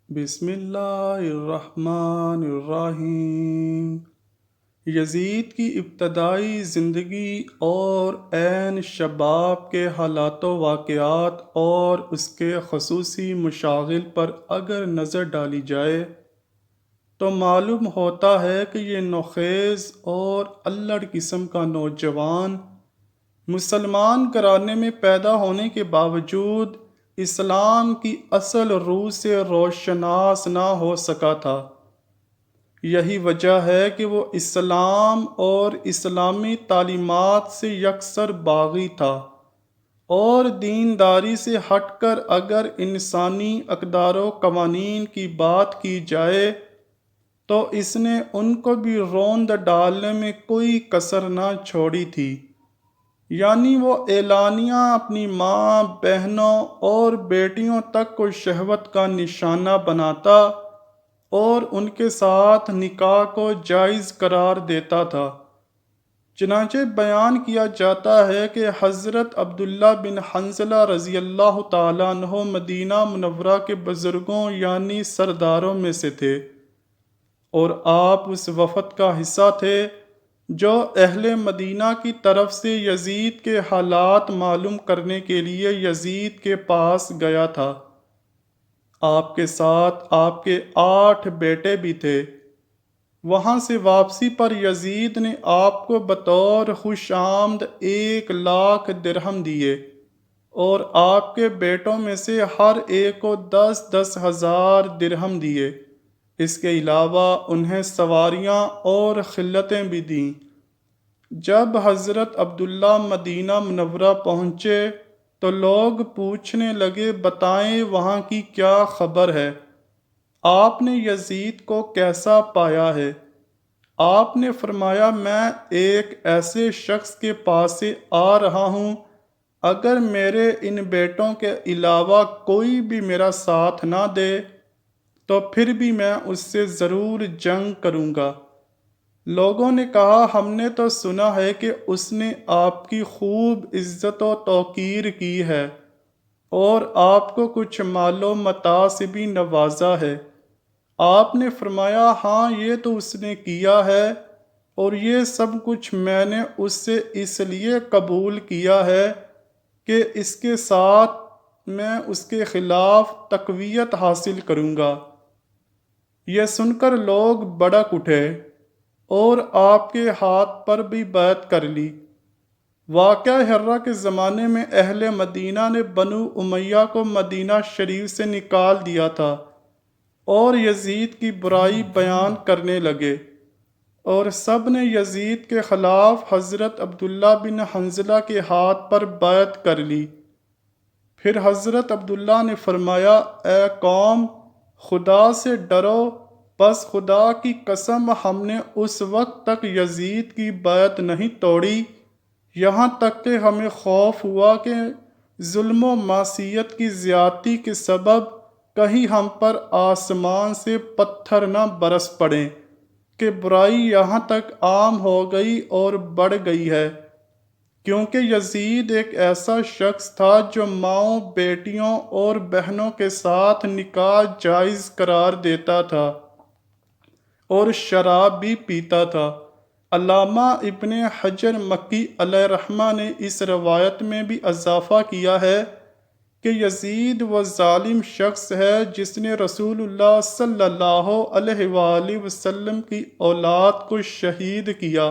بسم اللہ الرحمن الرحیم۔ یزید کی ابتدائی زندگی اور عین شباب کے حالات و واقعات اور اس کے خصوصی مشاغل پر اگر نظر ڈالی جائے تو معلوم ہوتا ہے کہ یہ نوخیز اور الڑ قسم کا نوجوان مسلمان گھرانے میں پیدا ہونے کے باوجود اسلام کی اصل روح سے روشناس نہ ہو سکا تھا۔ یہی وجہ ہے کہ وہ اسلام اور اسلامی تعلیمات سے یکسر باغی تھا، اور دینداری سے ہٹ کر اگر انسانی اقدار و قوانین کی بات کی جائے تو اس نے ان کو بھی روند ڈالنے میں کوئی کسر نہ چھوڑی تھی۔ یعنی وہ اعلانیہ اپنی ماں، بہنوں اور بیٹیوں تک کو شہوت کا نشانہ بناتا اور ان کے ساتھ نکاح کو جائز قرار دیتا تھا۔ چنانچہ بیان کیا جاتا ہے کہ حضرت عبداللہ بن حنظلہ رضی اللہ تعالیٰ عنہ مدینہ منورہ کے بزرگوں یعنی سرداروں میں سے تھے، اور آپ اس وفد کا حصہ تھے جو اہل مدینہ کی طرف سے یزید کے حالات معلوم کرنے کے لیے یزید کے پاس گیا تھا۔ آپ کے ساتھ آپ کے 8 بیٹے بھی تھے۔ وہاں سے واپسی پر یزید نے آپ کو بطور خوش آمد 1,00,000 درہم دیے، اور آپ کے بیٹوں میں سے ہر ایک کو 10,000 درہم دیے۔ اس کے علاوہ انہیں سواریاں اور خلعتیں بھی دیں۔ جب حضرت عبداللہ مدینہ منورہ پہنچے تو لوگ پوچھنے لگے، بتائیں وہاں کی کیا خبر ہے؟ آپ نے یزید کو کیسا پایا ہے؟ آپ نے فرمایا، میں ایک ایسے شخص کے پاس سے آ رہا ہوں، اگر میرے ان بیٹوں کے علاوہ کوئی بھی میرا ساتھ نہ دے تو پھر بھی میں اس سے ضرور جنگ کروں گا۔ لوگوں نے کہا، ہم نے تو سنا ہے کہ اس نے آپ کی خوب عزت و توقیر کی ہے اور آپ کو کچھ مال و متاع سے بھی نوازا ہے۔ آپ نے فرمایا، ہاں یہ تو اس نے کیا ہے، اور یہ سب کچھ میں نے اس سے اس لیے قبول کیا ہے کہ اس کے ساتھ میں اس کے خلاف تقویت حاصل کروں گا۔ یہ سن کر لوگ بھڑک اٹھے اور آپ کے ہاتھ پر بھی بیعت کر لی۔ واقعہ ہرہ کے زمانے میں اہل مدینہ نے بنو امیہ کو مدینہ شریف سے نکال دیا تھا اور یزید کی برائی بیان کرنے لگے، اور سب نے یزید کے خلاف حضرت عبداللہ بن حنظلہ کے ہاتھ پر بیعت کر لی۔ پھر حضرت عبداللہ نے فرمایا، اے قوم، خدا سے ڈرو۔ بس خدا کی قسم، ہم نے اس وقت تک یزید کی بیعت نہیں توڑی یہاں تک کہ ہمیں خوف ہوا کہ ظلم و معصیت کی زیادتی کے سبب کہیں ہم پر آسمان سے پتھر نہ برس پڑیں کہ برائی یہاں تک عام ہو گئی اور بڑھ گئی ہے، کیونکہ یزید ایک ایسا شخص تھا جو ماؤں، بیٹیوں اور بہنوں کے ساتھ نکاح جائز قرار دیتا تھا اور شراب بھی پیتا تھا۔ علامہ ابن حجر مکی علیہ رحمہ نے اس روایت میں بھی اضافہ کیا ہے کہ یزید وہ ظالم شخص ہے جس نے رسول اللہ صلی اللہ علیہ وآلہ وسلم کی اولاد کو شہید کیا۔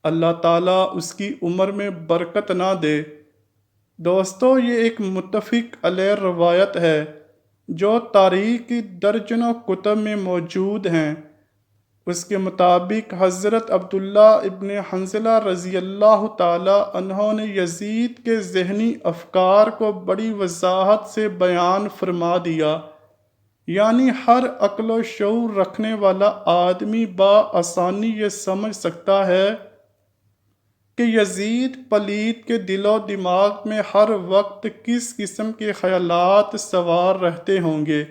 اللہ تعالیٰ اس کی عمر میں برکت نہ دے۔ دوستو، یہ ایک متفق علیہ روایت ہے جو تاریخ کی درجنوں کتب میں موجود ہیں۔ اس کے مطابق حضرت عبداللہ ابن حنظلہ رضی اللہ تعالیٰ عنہ نے یزید کے ذہنی افکار کو بڑی وضاحت سے بیان فرما دیا، یعنی ہر عقل و شعور رکھنے والا آدمی بآسانی یہ سمجھ سکتا ہے کہ یزید پلید کے دل و دماغ میں ہر وقت کس قسم کے خیالات سوار رہتے ہوں گے،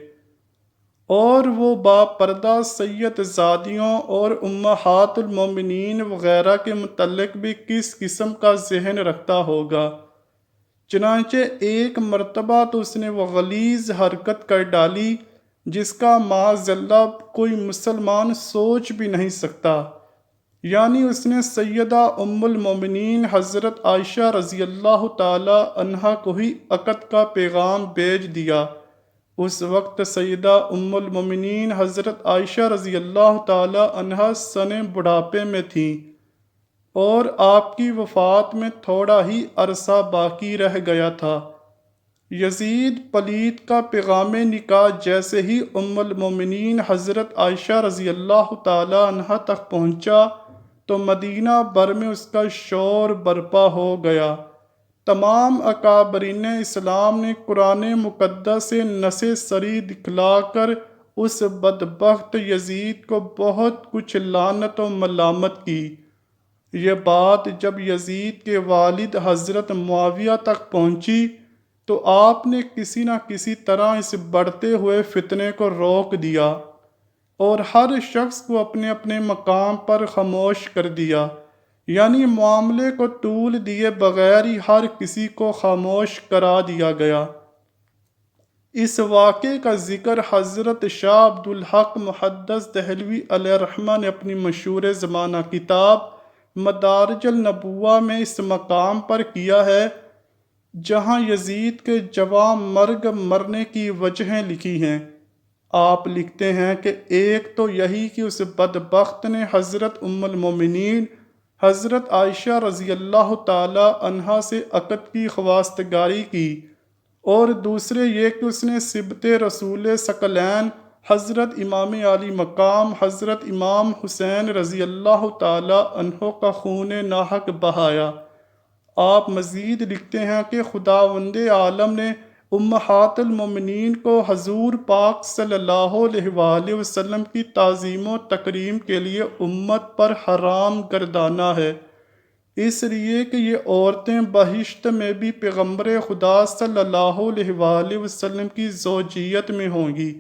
اور وہ باپردہ سید زادیوں اور امہات المومنین وغیرہ کے متعلق بھی کس قسم کا ذہن رکھتا ہوگا۔ چنانچہ ایک مرتبہ تو اس نے وہ غلیظ حرکت کر ڈالی جس کا معاذ اللہ کوئی مسلمان سوچ بھی نہیں سکتا، یعنی اس نے سیدہ ام المومنین حضرت عائشہ رضی اللہ تعالی عنہا کو ہی عقد کا پیغام بھیج دیا۔ اس وقت سیدہ ام المومنین حضرت عائشہ رضی اللہ تعالی عنہا سن بڑھاپے میں تھیں اور آپ کی وفات میں تھوڑا ہی عرصہ باقی رہ گیا تھا۔ یزید پلید کا پیغام نکاح جیسے ہی ام المومنین حضرت عائشہ رضی اللہ تعالی عنہا تک پہنچا تو مدینہ بھر میں اس کا شور برپا ہو گیا۔ تمام اکابرین اسلام نے قرآن مقدس سے نص سری دکھلا کر اس بدبخت یزید کو بہت کچھ لعنت و ملامت کی۔ یہ بات جب یزید کے والد حضرت معاویہ تک پہنچی تو آپ نے کسی نہ کسی طرح اس بڑھتے ہوئے فتنے کو روک دیا اور ہر شخص کو اپنے اپنے مقام پر خاموش کر دیا، یعنی معاملے کو طول دیے بغیر ہی ہر کسی کو خاموش کرا دیا گیا۔ اس واقعے کا ذکر حضرت شاہ عبدالحق محدث دہلوی علیہ رحمہ نے اپنی مشہور زمانہ کتاب مدارج النبوہ میں اس مقام پر کیا ہے، جہاں یزید کے جواں مرنے کی وجہیں لکھی ہیں۔ آپ لکھتے ہیں کہ ایک تو یہی کہ اس بدبخت نے حضرت ام المومنین حضرت عائشہ رضی اللہ تعالی عنہا سے عقد کی خواستگاری کی، اور دوسرے یہ کہ اس نے سبط رسول ثقلین حضرت امام علی مقام حضرت امام حسین رضی اللہ تعالی عنہ کا خون ناحق بہایا۔ آپ مزید لکھتے ہیں کہ خداوند عالم نے امہات المومنین کو حضور پاک صلی اللہ علیہ وآلہ وسلم کی تعظیم و تکریم کے لیے امت پر حرام گردانا ہے، اس لیے کہ یہ عورتیں بہشت میں بھی پیغمبر خدا صلی اللہ علیہ وآلہ وسلم کی زوجیت میں ہوں گی۔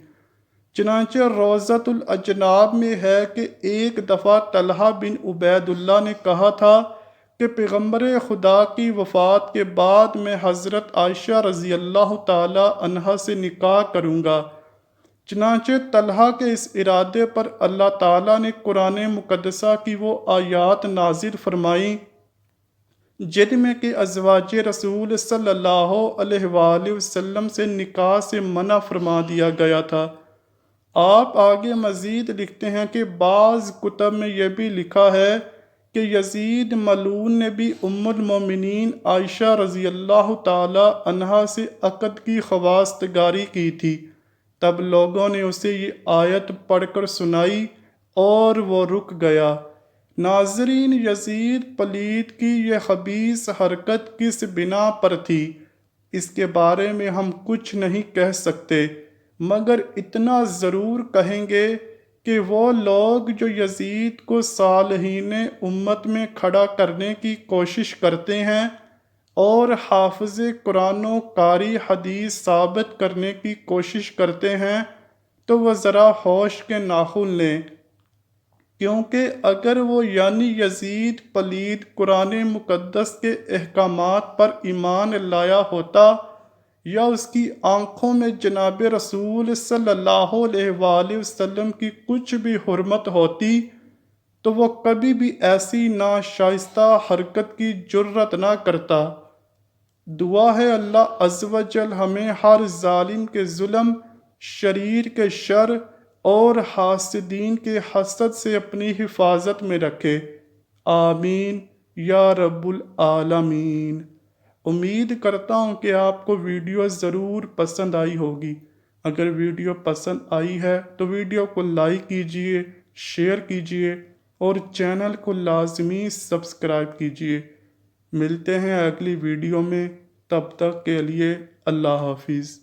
چنانچہ روضۃ الاجناب میں ہے کہ ایک دفعہ طلحہ بن عبید اللہ نے کہا تھا کہ پیغمبر خدا کی وفات کے بعد میں حضرت عائشہ رضی اللہ تعالی عنہا سے نکاح کروں گا۔ چنانچہ طلحہ کے اس ارادے پر اللہ تعالیٰ نے قرآن مقدسہ کی وہ آیات نازل فرمائیں جن میں کہ ازواج رسول صلی اللہ علیہ وآلہ وسلم سے نکاح سے منع فرما دیا گیا تھا۔ آپ آگے مزید لکھتے ہیں کہ بعض کتب میں یہ بھی لکھا ہے کہ یزید ملعون نے بھی ام المومنین عائشہ رضی اللہ تعالی عنہا سے عقد کی خواستگاری کی تھی۔ تب لوگوں نے اسے یہ آیت پڑھ کر سنائی اور وہ رک گیا۔ ناظرین، یزید پلید کی یہ خبیث حرکت کس بنا پر تھی، اس کے بارے میں ہم کچھ نہیں کہہ سکتے، مگر اتنا ضرور کہیں گے کہ وہ لوگ جو یزید کو صالحین امت میں کھڑا کرنے کی کوشش کرتے ہیں اور حافظ قرآن و قاری حدیث ثابت کرنے کی کوشش کرتے ہیں، تو وہ ذرا ہوش کے ناخن لیں، کیونکہ اگر وہ یعنی یزید پلید قرآن مقدس کے احکامات پر ایمان لایا ہوتا یا اس کی آنکھوں میں جناب رسول صلی اللہ علیہ وآلہ وسلم کی کچھ بھی حرمت ہوتی تو وہ کبھی بھی ایسی ناشائستہ حرکت کی جرت نہ کرتا۔ دعا ہے اللہ عز و جل ہمیں ہر ظالم کے ظلم، شریر کے شر اور حاسدین کے حسد سے اپنی حفاظت میں رکھے، آمین یا رب العالمین۔ امید کرتا ہوں کہ آپ کو ویڈیو ضرور پسند آئی ہوگی۔ اگر ویڈیو پسند آئی ہے تو ویڈیو کو لائک کیجئے، شیئر کیجئے اور چینل کو لازمی سبسکرائب کیجئے۔ ملتے ہیں اگلی ویڈیو میں، تب تک کے لیے اللہ حافظ۔